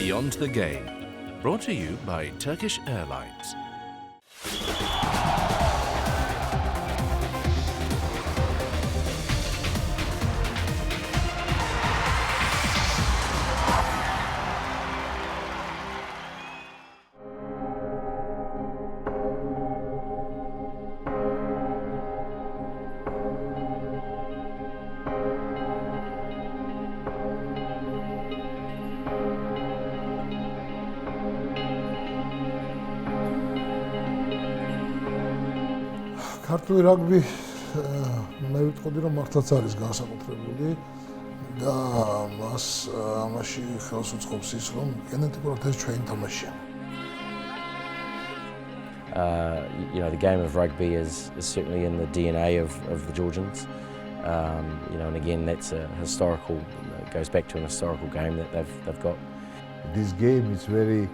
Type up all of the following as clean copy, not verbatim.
Beyond the Game, brought to you by Turkish Airlines. ქართული რაგბი მე ვიტყოდი რომ მართლაც არის განსაკუთრებული და ამაში ხელს უწყობს ის რომ გენეტიკურად ეს ჩვენი თამაშია. The game of rugby is certainly in the DNA of the Georgians. And again, that's a historical, goes back to an historical game that they've got. This game is very,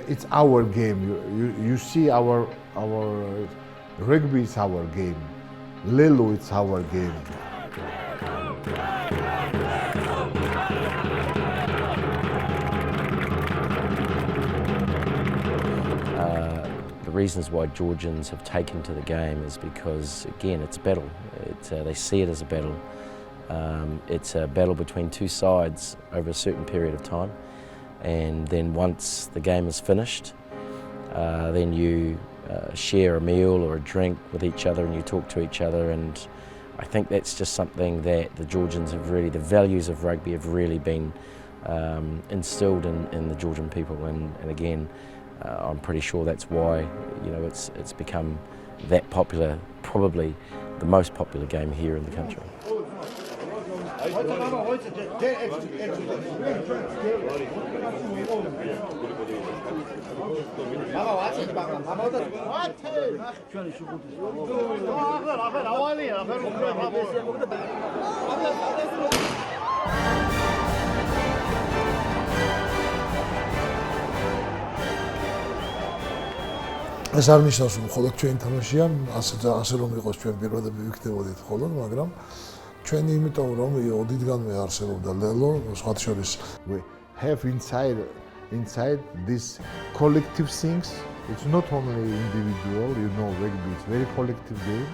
it's our game. You see our rugby is our game. Lelo is our game. The reasons why Georgians have taken to the game is because, again, it's a battle. They see it as a battle. It's a battle between two sides over a certain period of time. And then once the game is finished, then you share a meal or a drink with each other and you talk to each other, and I think that's just something that the Georgians have really, the values of rugby have really been instilled in the Georgian people, and again I'm pretty sure that's why it's become that popular, probably the most popular game here in the country. ეს არ ნიშნავს რომ მხოლოდ ჩვენ თამაშია, ასე რომ იყოს ჩვენ პირვადები ვიქნებოდით მხოლოდ, მაგრამ ჩვენი იმიტომ რომ ოდითგანვე არსებობდა ლელო, სხვათა შორის we have inside this collective things. It's not only individual, rugby is very collective game,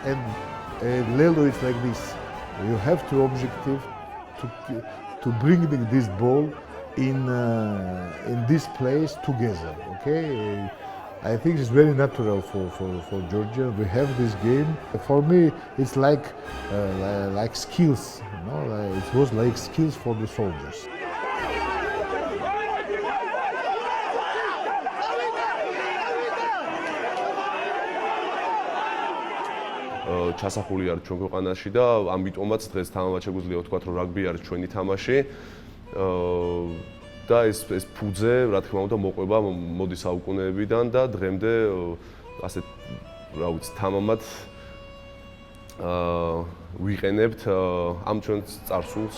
and lelo is like this. You have to objective to bring this ball in this place together. Okay. I think it's very natural for Georgia. We have this game. For me, it's like skills. It was like skills for the soldiers. ჩასახული არის ჩვენ ქვეყანაში და ამიტომაც დღეს თამამად შეგვიძლია ვთქვათ, რომ რაგბი არის ჩვენი თამაში. და ეს ფუძე, რა თქმა უნდა, მოყვება მოდის საუკუნეებიდან და დღემდე ასე რა ვიცი, თამამად ვიყენებთ ამ ჩვენ წარსულს,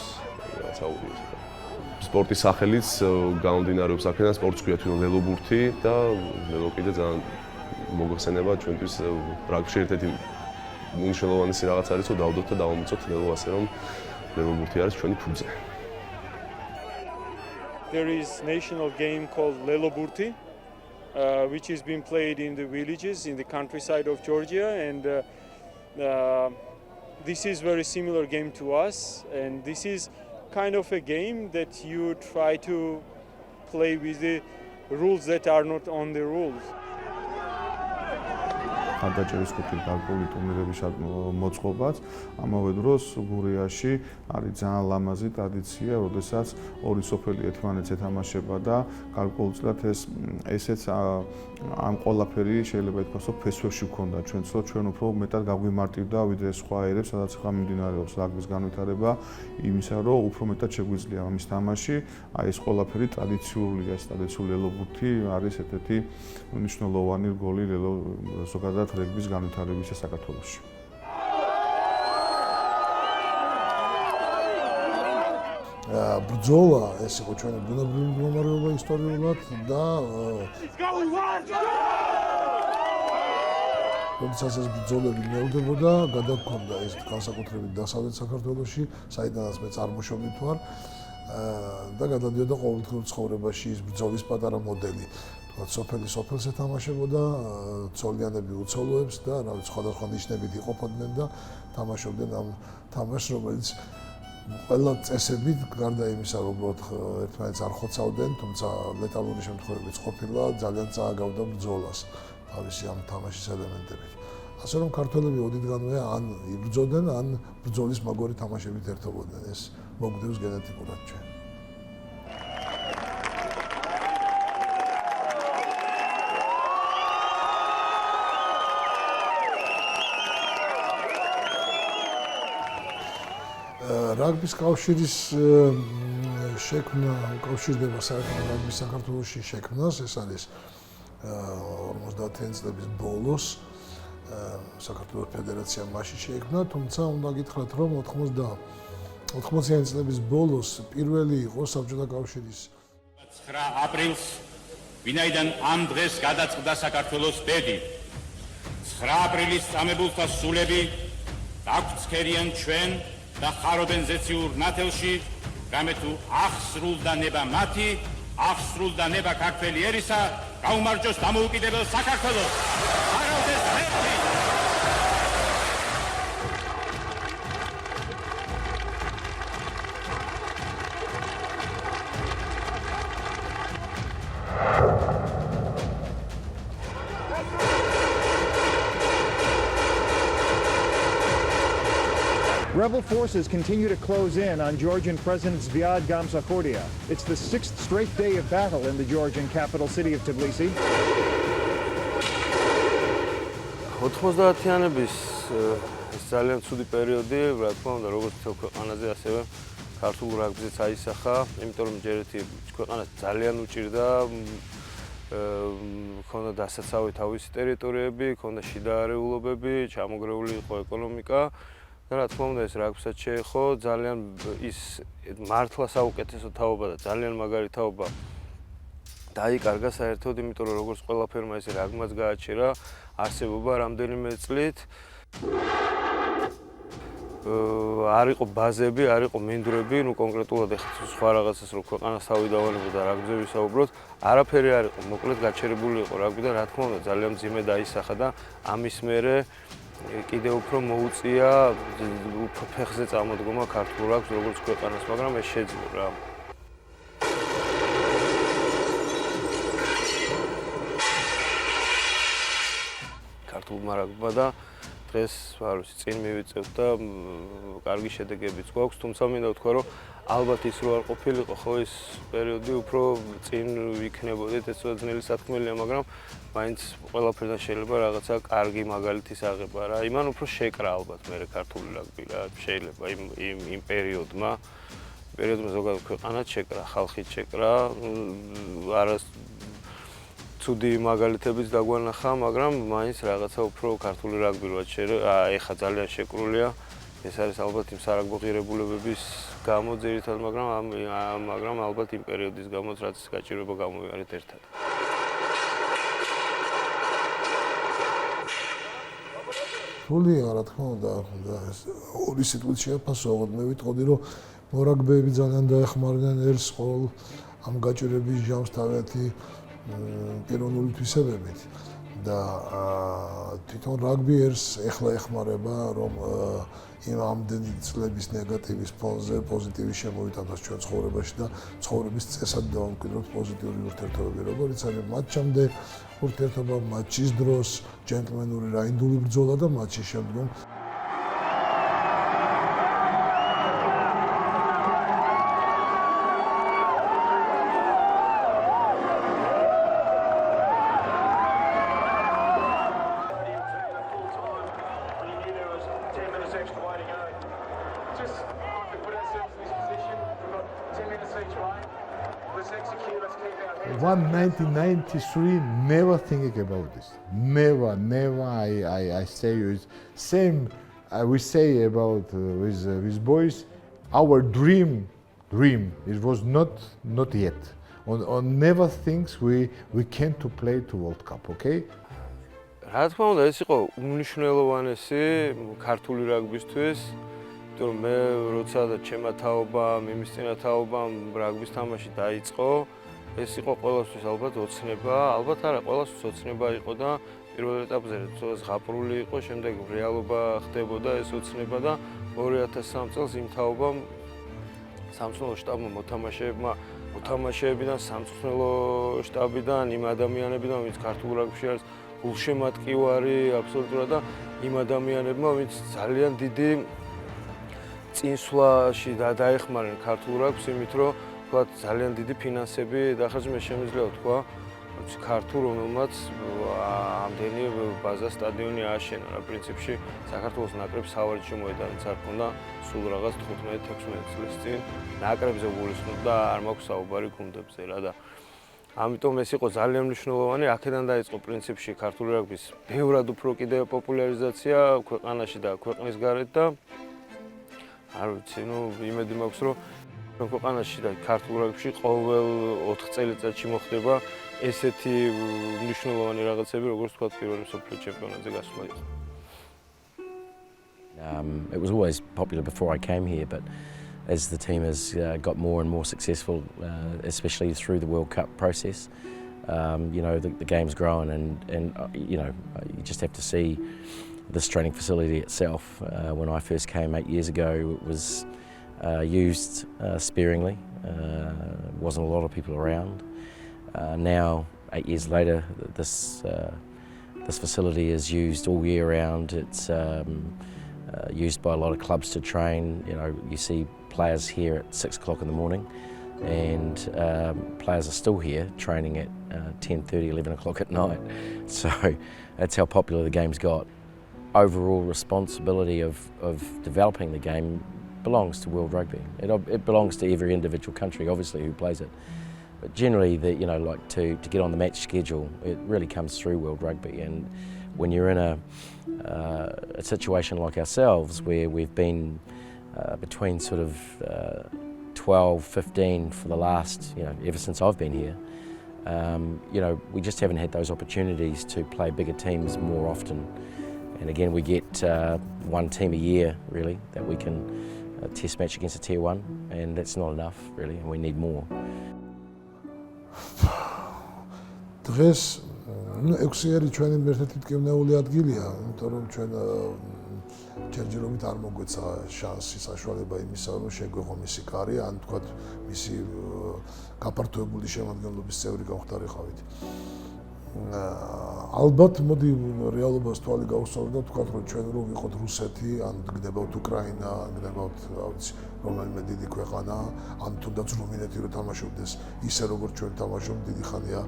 რაცა სპორტის სახელიც გამომდინარეობს აქედან, სპორტს ქვია თვითონ ლელობურთი და ლელო კიდე ძალიან მოგხსენება ჩვენთვის რაგბიში ერთ-ერთი უნიშნელოვანესი რაღაც არის, რომ დავდოთ და დავამოწოთ ლელო, ასე რომ ლელობურთი არის ჩვენი ფუძე. There is a national game called Leloburti, which is being played in the villages in the countryside of Georgia, and this is very similar game to us, and this is kind of a game that you try to play with the rules that are not on the rules. ხარდაჭერის კუთხით გარკვეული ტურნირების მოწყობაც, ამავე დროს გურიაში არის ძალიან ლამაზი ტრადიცია, როდესაც ორი სოფელი ერთმანეთს ეთამაშება და გარკვეულწილად ესეც ამ ყველაფერი შეიძლება ითქვას, რომ ფესვებში გქონდა ჩვენც, რომ ჩვენ უფრო მეტად გაგვიმარტივდა ვიდრე სხვა ერებს, სადაც ახლა მიმდინარეობს რაგბის განვითარება, იმისა, რომ უფრო მეტად შეგვიძლია ამის თამაში, აი ეს ყველაფერი ტრადიციულია, ეს ტრადიციული ლელობურთი არის ერთ-ერთი მნიშვნელოვანი რგოლი ზოგადად რეგბის განვითარებისა საქართველოში. ბრძოლა ეს იყო ჩვენი ბუნებრივი მდგომარეობა ისტორიულად და როდესაც ეს ბრძოლები ნელდებოდა, გადაგქონდა ეს განსაკუთრებით დასავლეთ საქართველოში, საიდანაც მე წარმოშობით ვარ და გადადიოდა ყოველდღიურ ცხოვრებაში ის ბრძოლის პატარა მოდელი. თუმცა სოფელი სოფელს ეთამაშებოდა, ცოლიანები უცოლოებს და სხვადასხვა ნიშნებით იყოფოდნენ და თამაშობდნენ ამ თამაშს, რომელიც ყველა წესებით გარდა იმისა, რომ უბრალოდ ერთმანეთს არ ხოცავდნენ, თუმცა ლეტალური შემთხვევებიც ყოფილა, ძალიან წააგავდა ბრძოლას თავისი ამ თამაშის ელემენტებით. ასე რომ ქართველები ოდითგანვე ან იბრძოდნენ, ან ბრძოლის მაგარი თამაშებით ერთობოდნენ. ეს მოგვდევს გენეტიკურად ჩვენ. რაგბის კავშირის შექმნა უკავშირდება საერთოდ რაგბის საქართველოში შექმნას, ეს არის 50-იან წლების ბოლოს საქართველოს ფედერაცია მაშინ შეიქმნა, თუმცა უნდა გითხრათ, რომ 80-იან წლების ბოლოს პირველი იყო საბჭოთა კავშირის 9 აპრილს, ვინაიდან ამ დღეს გადაწყდა საქართველოს ბედი. 9 აპრილის წამებულთა სულები დაგვცქერიან ჩვენ და ხარობენ ზეციურ ნათელში, რამე თუ აღსრულდა ნება მათი, აღსრულდა ნება ქართველი ერისა, გაუმარჯოს დამოუკიდებელ საქართველოს. აღავდეს ღმერთი! Rebel forces continue to close in on Georgian President Zviad Gamsakhurdia. It's the 6th straight day of battle in the Georgian capital city of Tbilisi. 90-იანების ეს ძალიან ცუდი პერიოდი, რა თქმა უნდა, როგორც თქო ქვეყანაზე, ასევე ქართულ რაგბიზეც აისახა, იმიტომ რომ ჯერ ერთი ქვეყანას ძალიან უჭირდა ქონდა დასაცავი თავისი ტერიტორიები, ქონდა შიდა არეულობები, ჩამოგრეული იყო ეკონომიკა. და რა თქმა უნდა ეს რაგბისაც შეეხო ძალიან ის მართლა საუკეთესო თაობა და ძალიან მაგარი თაობა დაიკარგა საერთოდ, იმიტომ რომ როგორც ყველაფერმა ეს რაგბიც გააჩერა არსებობა რამდენიმე წლით. არ იყო ბაზები, არ იყო მინდვრები, ნუ კონკრეტულად ეხლა სხვა რაღაცას რო ქვეყანას თავი დავანებოდა რაგბიზე ვისაუბროთ, არაფერი არ იყო, მოკლედ გაჩერებული იყო რაგბი და რა თქმა უნდა ძალიან მძიმე დაისახა და ამის მერე კიდევ უფრო მოუწია უფრო ფეხზე წამოდგომა ქართულ რაგბს როგორც ქვეყანას, მაგრამ ეს შეძლო რა. ქართულმა რაგბმა და დღეს არ ვიცი წინ მივიწევთ და კარგი შედეგებიც გვაქვს, თუმცა მინდა ვთქვა, რომ ალბათ ის რო არ ყოფილიყო, ხო ის პერიოდი უფრო წინ ვიქნებოდით, ეს ძნელი სათქმელია, მაგრამ მაინც ყველაფერთან შეიძლება რაღაცა კარგი მაგალითის აღება რა. იმან უფრო შეკრა ალბათ მე ქართული რაგბი რა, შეიძლება იმ პერიოდმა ზოგადად ქვეყანაც შეკრა, ხალხით შეკრა, არას ცუდი მაგალითებიც დაგვანახა, მაგრამ მაინც რაღაცა უფრო ქართული რაგბი როაც ეხა ძალიან შეკრულია. ეს არის ალბათ იმ სარაგბო ღირებულებების გამო ძირითადად, მაგრამ ალბათ იმ პერიოდის გამოც რაც გაჭირვება გამოვიყარეთ ერთად. სულია, რა თქმა უნდა, ორი სიტყვით შეაფასოთ. მე ვიტყოდი, რომ მორაგბეები ძალიან დაეხმარნენ ერს ყოველ ამ გაჭირვების ჟამს თავიანთი პიროვნული თვისებებით და თვითონ რაგბი ერს ეხლა ეხმარება, რომ იმ ამდენი წლების ნეგატივის ფონზე პოზიტივი შემოვიტანოს ჩვენ ცხოვრებაში და ცხოვრების წესად დავამკვიდროთ პოზიტიური ურთიერთობები, როგორც არის მატჩამდე ურთიერთობა, მატჩის დროს, ჯენტლმენური რაინდული ბრძოლა და მატჩის შემდგომ. One 1993, never thinking about this. Never. I say it's same. We say about with boys. Our dream. It was not yet. On never thinks we came to play to World Cup. Okay. რა თქმა უნდა ეს იყო უმნიშვნელოვანესი ქართული რაგბისთვის, იმიტომ რომ მე როცა და ჩემმა თაობამ, იმის წინა თაობამ რაგბის თამაში დაიწყო, ეს იყო ყველასთვის ალბათ ოცნება, ალბათ არა, ყველასთვის ოცნება იყო და პირველ ეტაპზე ზღაპრული იყო, შემდეგ რეალობა ხდებოდა ეს ოცნება და 2003 წელს იმ თაობამ სამწვრთნელო შტაბმა მოთამაშეებიდან, სამწვრთნელო შტაბიდან, იმ ადამიანებიდან, ვინც ქართულ რაგბიში არის გულშემატკივარი აბსოლუტურად და იმ ადამიანებმა, ვინც ძალიან დიდი წინსვლაში დაეხმარნენ ქართულ რაგბს, იმით რომ თქვათ ძალიან დიდი ფინანსები დახარჯა, შემიძლია თქვა, ქართულ რომელმაც ამდენი ბაზა სტადიონი ააშენა. რა პრინციპში საქართველოს ნაკრებს სავარჯიშო მოედანიც არ ქონდა სულ რაღაც 15-16 წლის წინ ნაკრებზე გულისხმობ და არ მაქვს საუბარი გუნდებზე რა და ამიტომ ეს იყო ძალიან მნიშვნელოვანი. აქედან დაიწყო პრინციპში ქართული რაგბის ბევრად უფრო კიდევ პოპულარიზაცია ქვეყანაში და ქვეყნის გარეთ და არ ვიცი, იმედი მაქვს რომ ქვეყანაში და ქართულ რაგბიში ყოველ 4 წელიწადში მოხდება ესეთი მნიშვნელოვანი რაღაცები, როგორც თქვა პირველ მსოფლიო ჩემპიონატზე გასვლა იყო. It was always popular before I came here, but as the team has got more and more successful, especially through the World Cup process, the game's grown and you just have to see this training facility itself. When I first came 8 years ago, it was used sparingly. Wasn't a lot of people around. Now, 8 years later, this facility is used all year round. It's used by a lot of clubs to train. You see players here at 6 o'clock in the morning, and players are still here training at 10:30, 11 o'clock at night. So that's how popular the game's got. Overall responsibility of developing the game belongs to World Rugby. It belongs to every individual country, obviously, who plays it. But generally, to get on the match schedule, it really comes through World Rugby. And when you're in a situation like ourselves, where we've been between sort of 12, 15 for the last, ever since I've been here, we just haven't had those opportunities to play bigger teams more often. And again, we get one team a year, really, that we can test match against a tier 1, and that's not enough, really, and we need more. დღეს 6-ერი ჩვენი ერთ-ერთი მტკივნეული ადგილია, იმიტომ რომ ჩვენ ჯერჯერობით არ მოგვეცა შანსი, საშუალება იმისა, რომ შეგვეღო მისი კარი, ან თქვათ მისი გაფართოებული შემადგენლობის წევრი გავხდარიყავით. ალბათ მოდი რეალობას თვალი გავუსწოროთ და ვთქვათ, რომ ჩვენ რო ვიყოთ რუსეთი, ან გნებავთ უკრაინა, ან გნებავთ რომელიმე დიდი ქვეყანა, ან თუნდაც რუმინეთი რო თამაშობდეს ისე როგორც ჩვენ თამაშობთ, დიდი ხანია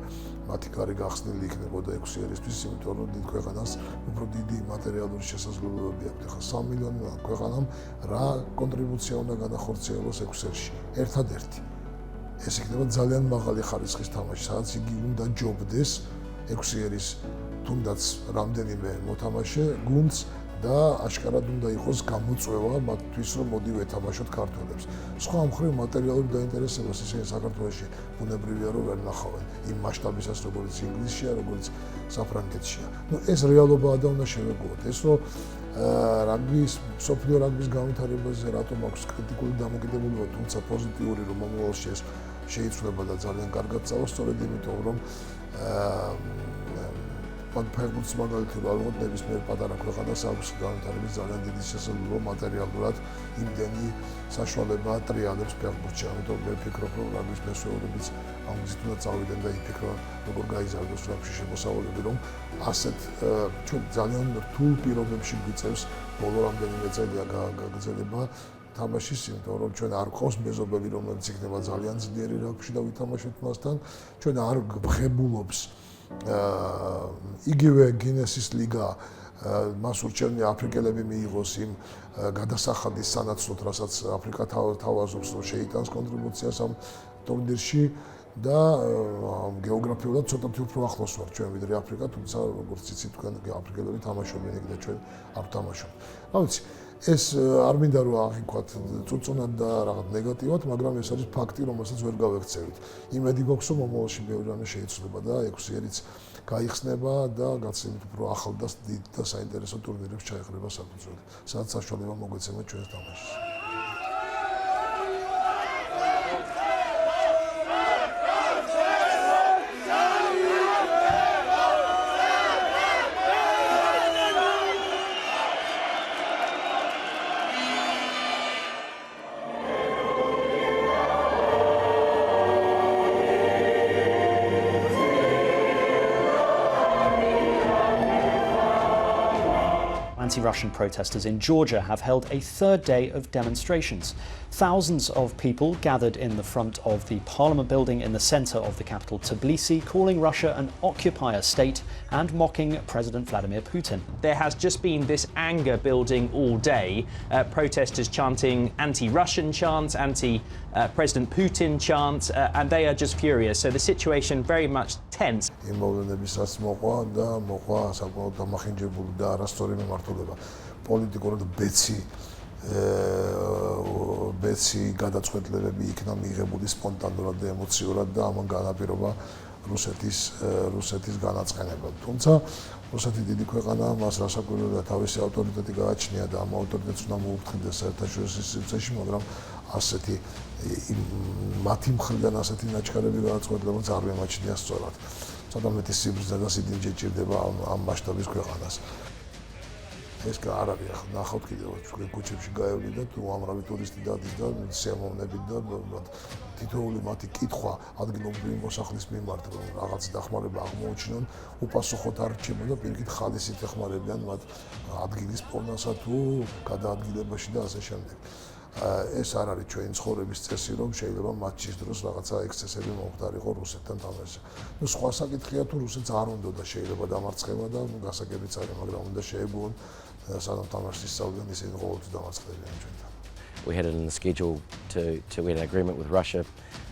მათი კარი გახსნილი იქნებოდა 6 ერისთვის, იმიტომ რომ დიდ ქვეყანას უფრო დიდი მატერიალური შესაძლებლობები აქვს. ახლა 3 მილიონი ქვეყანამ რა კონტრიბუცია უნდა განახორციელოს 6 ერში? ერთადერთი. ეს იქნება ძალიან მაღალი ხარისხის თამაში, სადაც იგი უნდა ჯობდეს 6 ერის თუნდაც რამდენიმე მოთამაშე გუნდს და აშკარად უნდა იყოს გამოწვევა მათთვის, რომ მოდი ვეთამაშოთ ქართველებს. სხვა მხრივ მატერიალური დაინტერესებას ისინი საქართველოში ბუნებრივია, რომ ვერ ნახავენ იმ მასშტაბისას, როგორც ინგლისშია, როგორც საფრანგეთშია. ეს რეალობაა და უნდა შევეგუოთ. ეს რომ რაგბის, მსოფლიო რაგბის განვითარებაზე რატომ აქვს კრიტიკული დამოკიდებულება, თუმცა პოზიტიური, რომ მომავალში ეს შეიცვლება და ძალიან კარგად წავა, სწორედ იმიტომ, რომ ფეხბურთის მაგალითად ალბათ ნებისმიერ პატარა ქვეყანას აქვს განვითარების ძალიან დიდი შესაძლებლობა მატერიალურად იმდენი საშუალება ტრიალებს ფეხბურთში. ამიტომ მე ვფიქრობ, რომ რაგბის მესვეურებიც ამ გზით უნდა წავიდნენ და იფიქრა, როგორ გაიზარდოს რაგბში შემოსავლები, რომ ასეთ ჩვენ ძალიან რთულ პირობებში გვიწევს ბოლო რამდენიმე წელია გაგრძელება თამაშის, იმიტომ რომ ჩვენ არ გვყავს მეზობელი, რომელიც იქნება ძალიან ძლიერი რაგბში და ვითამაშოთ მასთან. ჩვენ არ გვხებულობს იგივე გინესის ლიგა მას ურჩევნია აფრიკელები მიიღოს იმ გადასახადის სანაცვლოდ, რასაც აფრიკა თავაზობს, რომ შეიტანს კონტრიბუციას ამ ტურნირში და გეოგრაფიულად ცოტათი უფრო ახლოს ვარ ჩვენ ვიდრე აფრიკა, თუმცა როგორც იცით თქვენ აფრიკელები თამაშობენ იქ და ჩვენ არ ვთამაშობთ. რა ვიცი, ეს არ მინდა რომ აღიქვათ წუწუნად და რაღაც ნეგატივად, მაგრამ ეს არის ფაქტი, რომელსაც ვერ გავექცევით. იმედი გვაქვს, რომ მომავალში ბევრი რამე შეიცვლება და 6 ერიც გაიხსნება და გაცემით უფრო ახალ და დიდ და საინტერესო ტურნირებს ჩაეყრება საფუძველი, სადაც საშუალება მოგვეცემა ჩვენს თამაშს. Anti-Russian protesters in Georgia have held a third day of demonstrations. Thousands of people gathered in the front of the Parliament building in the centre of the capital Tbilisi, calling Russia an occupier state and mocking President Vladimir Putin. There has just been this anger building all day, protesters chanting anti-Russian chants, anti-President Putin chants, and they are just furious. So the situation very much tense. პოლიტიკურად ბეცი გადაწყვეტილებები იქნა მიიღებული სპონტანურად და ემოციურად და ამან განაპირობა რუსეთის განაცხენება. თუმცა რუსეთი დიდი ქვეყანაა, მას რასაკვირველია თავისი ავტორიტეტი გააჩნია და ამ ავტორიტეტს უნდა მოუფრთხილდეს საერთაშორისო სივრცეში, მაგრამ ასეთი მათი მხრიდან ასეთი ნაჩქარები გადაწყვეტილებაც არ მემაჩნია სწორად. ცოტა მეტი სიბრძნე და სიდინჯე ჭირდება ამ მასშტაბის ქვეყანას. ეს არ არის ახლა ნახავთ კიდევ ჩვენ ქუჩებში გაევლი და თუ ამრავი ტურისტი დადის და სიამოვნებით და თითოეული მათი კითხვა ადგილობრივი მოსახლის მიმართ რომ რაღაც დახმარება აღმოუჩინონ უპასუხოდ არ რჩება და პირიქით ხალისით ეხმარებიან მათ ადგილის პოვნასა თუ გადაადგილებაში და ასე შემდეგ. ეს არ არის ჩვენი ცხოვრების წესი რომ შეიძლება მატჩის დროს რაღაცა ექსცესები მომხდარიყო რუსეთთან თამაშზე. ნუ სხვა საკითხია თუ რუსეთს არ უნდა და შეიძლება დამარცხება და გასაგებიც არის, მაგრამ უნდა შეეგუონ სანამ თამაშს ისწავლენ ისინი ყოველთვის დამარცხდებიან ჩვენთან. We had it in the schedule we had an agreement with Russia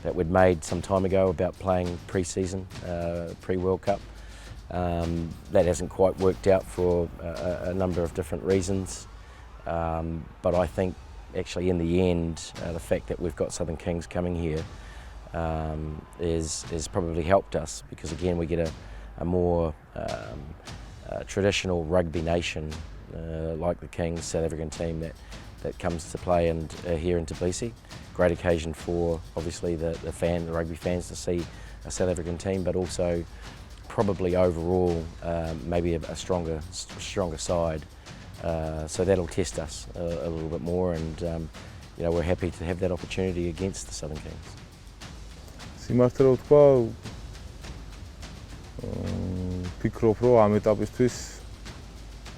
that we'd made some time ago about playing pre-season, pre-World Cup. That hasn't quite worked out for a number of different reasons, but I think actually in the end the fact that we've got Southern Kings coming here is probably helped us, because again we get a more traditional rugby nation like the Kings, South African team that comes to play here in Tbilisi. Great occasion for obviously the rugby fans to see a South African team, but also probably overall maybe a stronger side. So that'll test us a little bit more, and we're happy to have that opportunity against the Southern Kings. სიმართლე რომ თქვა, ფიქრობ რომ ამ ეტაპისთვის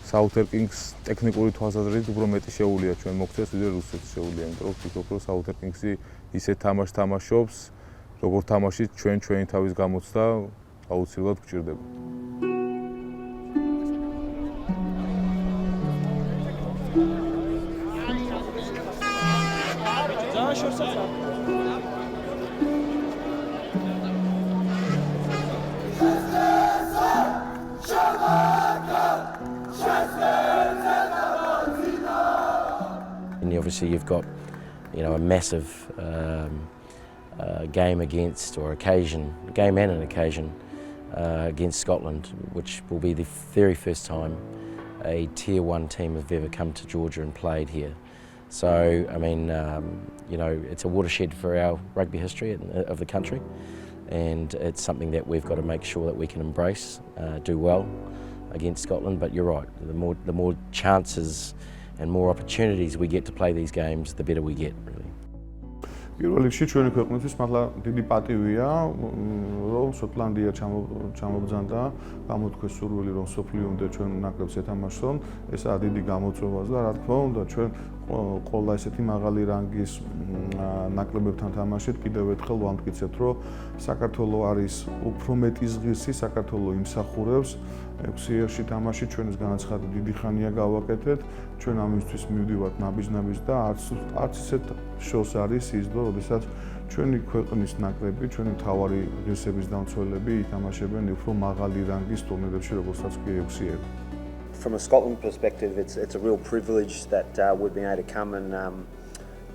Southern Kings ტექნიკური თვალსაზრისით უფრო მეტი შეუულია ჩვენ მოგვწეს ვიდრე რუსეთს შეუულია, იმიტომ რომ ფიქრობ რომ Southern Kings-ი ისეთ თამაშს თამაშობს, როგორ თამაშით ჩვენი თავის გამოცდა აუცილებლად გვჭირდება. And obviously you've got, a massive game against, or game and an occasion against Scotland, which will be the very first time a Tier 1 team have ever come to Georgia and played here. So, I mean, it's a watershed for our rugby history of the country, and it's something that we've got to make sure that we can embrace, do well against Scotland. But you're right, the more chances and more opportunities we get to play these games, the better we get, really. პირველ რიგში ჩვენი ქვეყნისთვის მართლა დიდი პატივია, რომ შოტლანდია ჩამობძანდა, გამოთქვეს სურვილი, რომ სოფლიო უნდა ჩვენ ნაკრებს ეთამაშონ. ესაა დიდი გამოწვევაც და რა თქმა უნდა ჩვენ ყველა ესეთი მაღალი რანგის ნაკრებებთან თამაშით კიდევ ერთხელ ვამტკიცებთ, რომ საქართველო არის უფრო მეტი ზღისი, საქართველო იმსახურებს 6 ერში თამაში ჩვენს განაცხადი დიდი ხანია გავაკეთეთ, ჩვენ ამისთვის მივდივართ ნაბიჯ-ნაბიჯ და არც ისეთ შოს არის ის, როდესაც ჩვენი ქვეყნის ნაკრები, ჩვენი მთავარი ღირსების დამცველები ითამაშებენ უფრო მაღალი რანგის ტურნირებში, როგორცაც კი 6 ერი. from a Scotland perspective, it's a real privilege that we've been able to come and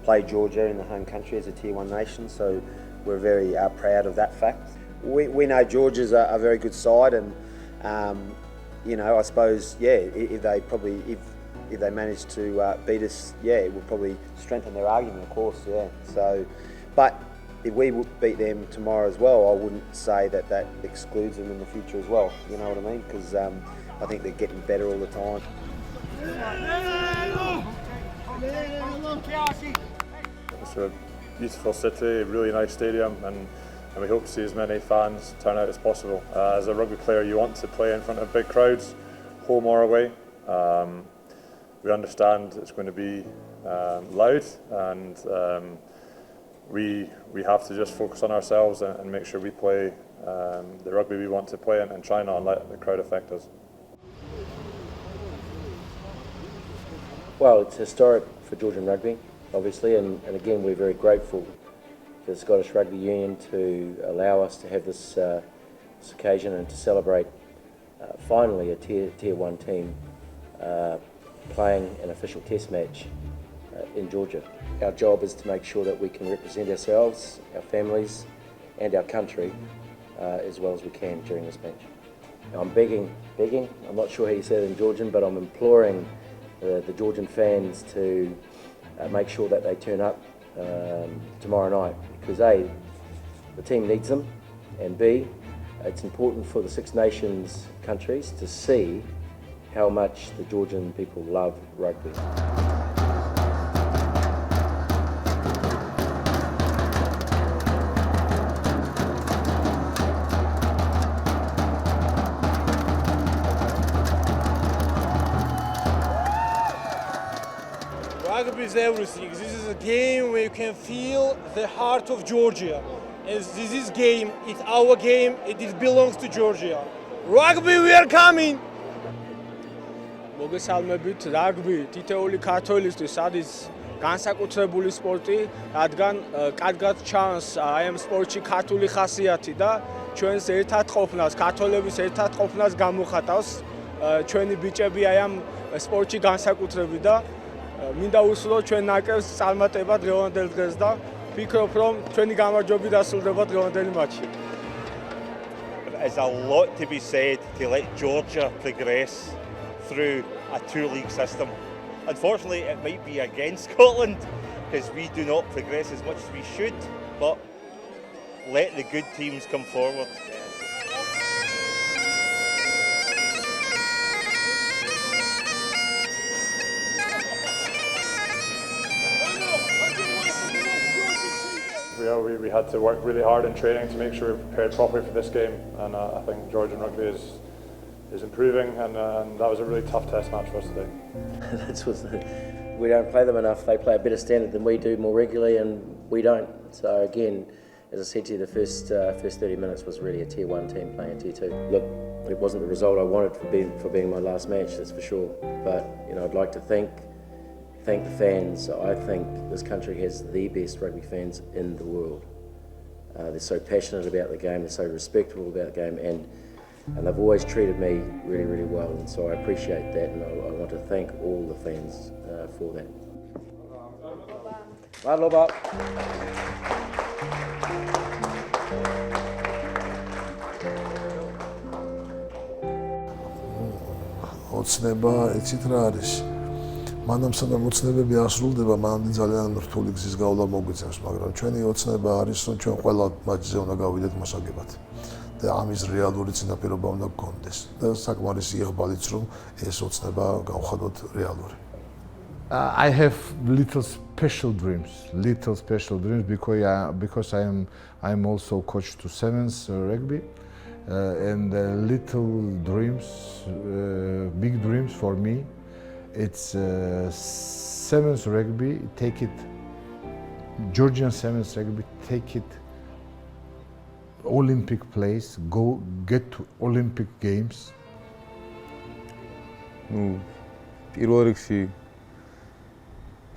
play Georgia in the home country as a Tier 1 nation. So we're very proud of that fact. We know Georgia's a very good side, and you know, I suppose, yeah, if they manage to beat us, yeah, it would probably strengthen their argument, of course, yeah. So, but if we beat them tomorrow as well, I wouldn't say that excludes them in the future as well. You know what I mean? Because I think they're getting better all the time. It's a beautiful city, really nice stadium, and we hope to see as many fans turn out as possible. As a rugby player, you want to play in front of big crowds, home or away. We understand it's going to be loud, and we have to just focus on ourselves and make sure we play the rugby we want to play and try not to let the crowd affect us. Well, it's historic for Georgian rugby, obviously, and again we're very grateful to the Scottish Rugby Union to allow us to have this occasion and to celebrate finally a tier 1 team playing an official test match in Georgia. Our job is to make sure that we can represent ourselves, our families and our country as well as we can during this match. I'm begging, I'm not sure how you say it in Georgian, but I'm imploring the Georgian fans to make sure that they turn up tomorrow night, because A, the team needs them, and B, it's important for the Six Nations countries to see how much the Georgian people love rugby. Rugby is everything. This is a game where you can feel the heart of Georgia. And this is game, it's our game, it belongs to Georgia. Rugby, we are coming! მოგესალმებით, რაგბი თითოეული ქართველისთვის არის განსაკუთრებული სპორტი, რადგან კარგად ჩანს აი ამ სპორტში ქართული ხასიათი და ჩვენს ერთად ყოფნას, ქართველების ერთად ყოფნას გამოხატავს ჩვენი ბიჭები აი ამ სპორტში განსაკუთრებით და მინდა უსურვო ჩვენ ნაკრებს წარმატება დღევანდელ დღეს და ვფიქრობ, რომ ჩვენი გამარჯვებით დასრულდება დღევანდელი მატჩი. There's a lot to be said to let Georgia progress through a two-league system. Unfortunately, it might be against Scotland because we do not progress as much as we should, but let the good teams come forward. We had to work really hard in training to make sure we prepared properly for this game, and I think Georgian rugby is improving, and that was a really tough test match for us today. We don't play them enough. They play a better standard than we do more regularly, and we don't. So again, as I said to you, the first 30 minutes was really a Tier 1 team playing a Tier 2. Look, it wasn't the result I wanted for being my last match, that's for sure. But you know, I'd like to thank the fans. I think this country has the best rugby fans in the world. They're so passionate about the game, they're so respectful about the game, and they've always treated me really, really well, and so I appreciate that, and I want to thank all the fans for that. Madloba. ოცნება, იცით რა არის? მანამ სადამ ოცნებები ასრულდება, მანამდე ძალიან რთული გზის გავლა მოგვიწევს, მაგრამ ჩვენი ოცნება არის, რომ ჩვენ ყველა მატჩზე უნდა გავიდეთ მოსაგებად. და ამის რეალური წინაპირობა უნდა გქონდეს. და საკმარისი იღბალიც, რომ ეს ოცნება გავხადოთ რეალური. I have little special dreams because I'm also coach to sevens rugby, and little dreams, big dreams for me. It's sevens rugby. Take it, Georgian sevens rugby. Take it Olympic place. Go get to Olympic games. Ну, პირველ რიგში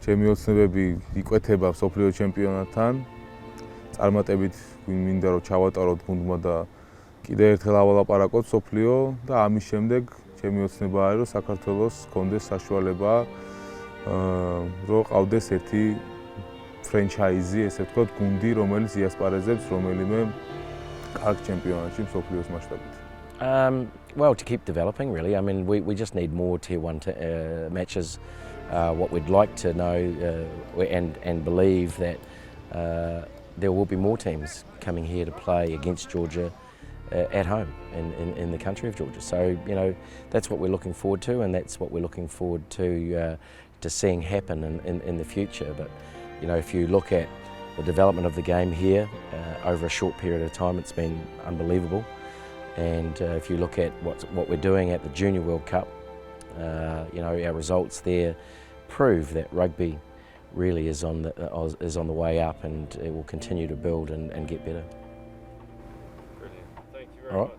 ჩემი ოცნებები იკვეთება მსოფლიო ჩემპიონატთან. წარმატებით მინდა რომ ჩავატაროთ გუნდმა და კიდევ ერთხელ ავალაპარაკოთ მსოფლიო და ამის შემდეგ ჩემი ოცნებაა, რომ საქართველოს კონდეს საშუალება რომ ყავდეს ერთი ფრენჩაიზი, ესე ვთქვათ, გუნდი, რომელიც იასპარეზებს რომელიმე კარგ ჩემპიონატში მსოფლიოს მასშტაბით. Well, to keep developing, really. I mean, we just need more Tier 1 matches. What we'd like to know and believe that there will be more teams coming here to play against Georgia at home in the country of Georgia. So, you know, that's what we're looking forward to, and that's what we're looking forward to seeing happen in the future. But, you know, if you look at the development of the game here over a short period of time, it's been unbelievable. And if you look at what we're doing at the Junior World Cup, you know, our results there prove that rugby really is on the way up, and it will continue to build and get better. Brilliant. Thank you very much.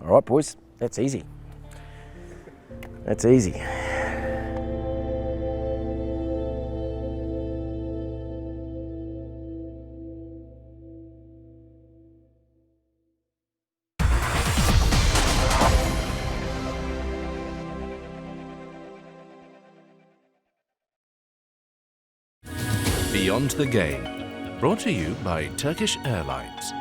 All right, boys. That's easy. That's easy. Beyond the Game, brought to you by Turkish Airlines.